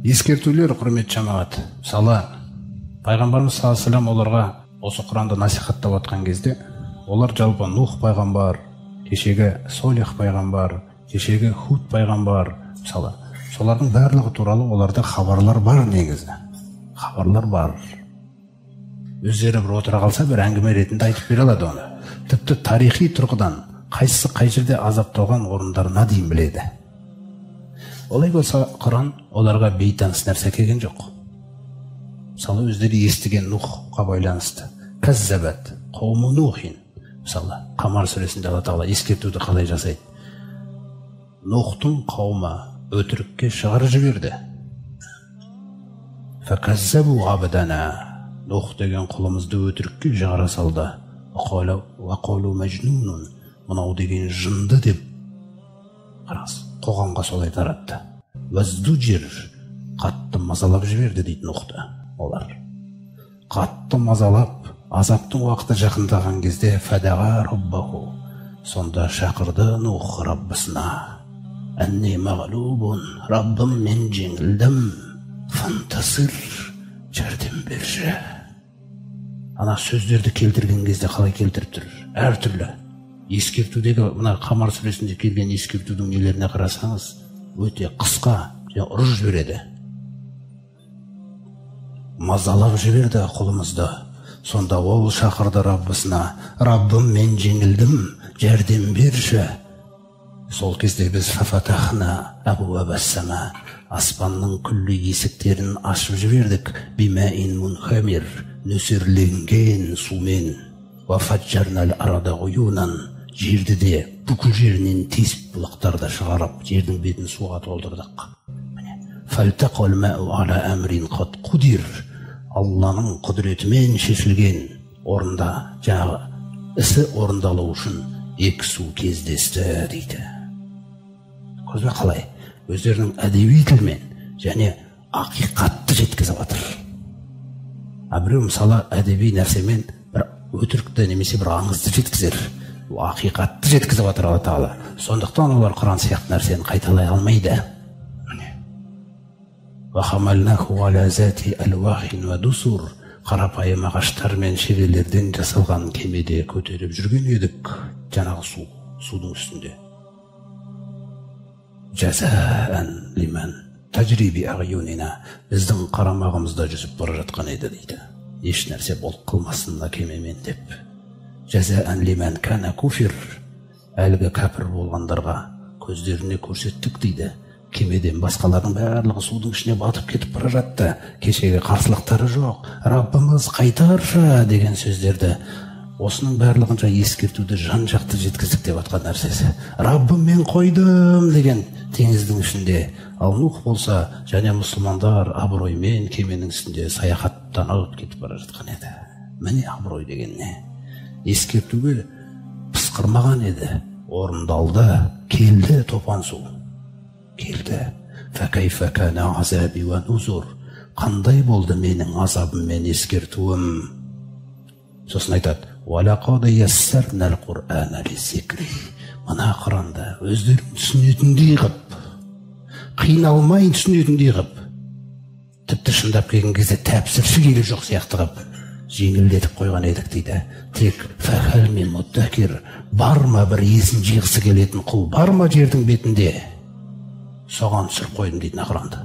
Ескертулер, құрметті жамағат. Мысалы, пайғамбарымыз саллаллаху алейхи ва саллям оларға осы Құранды насихаттап отқан кезде, олар жалпы Нух пайғамбар, кешегі Солих пайғамбар, кешегі Худ пайғамбар, мысалы, солардың барлығы туралы оларда хабарлар бар негізі. Хабарлар бар. Өздері бір отыра қалса, бір әңгіме ретінде айтып бере алады оны. Тіпті тарихи тұрғыдан қайсысы қай жерде азапталған орындарына дейін біледі. Олай болса, Құран оларға бейтаныс нәрсе келген жоқ. Мысалы, өздері естіген Нухқа байланысты. Каззабат, қауму Нухин. Мысалы, Қамар сүресінде Алла Тағала ескертуді қалай жасайды? Нухтың қауымы өтірікке шығарып жіберді. Факаззабу абдана. Нух деген құлымызды өтірікке шығара салды. Вақалу мәжнунун. Мынау деген жынды деп қараңыз, қоғамға солай таратты. Ваздуджир, қатты мазалап жіберді дейді Нухты. Олар қатты мазалап, азаптың уақыты жақындаған кезде фадаға раббаху, сонда шақырды Нух Раббысына. Әнне мағлубун, Раббым мен жеңілдім, фантасыр, жәрдем берші. Ана сөздерді келтірген кезде қалай келтіріп тұр? Әртүрлі. Ескертудегі, мына Қамар сүресінде келген ескертудің нелеріне қарасаңыз, өте қысқа, ұрып жібереді. Мазалап жіберді құлымызды. Сонда ол шақырды Раббысына. Раббым мен жеңілдім, жәрдем берші. Сол кезде біз фафатахна абуабассама, аспанның күллі есіктерін ашып жібердік. Бимаин мунхамир, нөсерленген сумен. Вафаджарнал арада ғуюнан, жерді де бүкіл жерінен тесіп бұлақтарды шығарып, жердің бетін суға толтырдық. Фальтақал мәу ала әмрин қат құдир, Алланың құдіретімен шешілген орында, жаңағы ісі орындалу үшін екі су кездесті дейді. Көзбе қалай? Өздерінің әдеби тілмен және ақиқатты жеткізіп жатыр. Біреу мысалы әдеби нәрсемен бір өтірікті немесе бір аңызды жеткізер. Ақиқатты жеткізіп жатыр Алла Тағала. Сондықтан олар Құран сияқты нәрсені қайталай алмайды. Вахамалнаху аля зати алвахин ва дусур, қарапайым ағаштар мен шебелерден жасалған кемеде көтеріп жүрген едік. Жаңағы судың үстінде. Жазаан лиман тажриби ағюнина, біздің қарамағымызда жүзіп бара жатқан еді дейді. Еш нәрсе болып қылмасынна кемемен деп. Жазаан лиман кана куфир, әлгі кәпір болғандарға көздеріне көрсеттік дейді. Кемеден басқалардың барлығы судың ішіне батып кетіп бара жатты. Кешегі қарсылықтары жоқ. Раббымыз қайтаршы деген сөздерді, осының барлығынша ескертуді жан-жақты жеткіздік деп атқан нәрсесі. Раббым мен қойдым деген теңіздің ішінде. Ал Нух болса, және мұсылмандар абыроймен кеменің үстінде саяхаттанып кетіп бара жатқан еді. Міне абырой деген не? Ескертуге пысқырмаған еді. Орындалды, келді топан су. Келді. Фәкайфа кана азаби ва нузур. Қандай болды менің азабым мен ескертуім? Сосын айтады: «Валақад яссарнал Құр'ана лизикри». Мына Құранды өздерің түсінетіндей қып, қиналмай түсінетіндей қып, тіпті шындап келген кезде тәпсірші келі жоқ сияқты қып, жеңілдетіп қойған едік дейді. Тек фәхәл мен мұттакир, бар ма бір есін жиғысы келетін құл, бар ма жердің бетінде? Соған түсіріп қойдым дейді Құранды.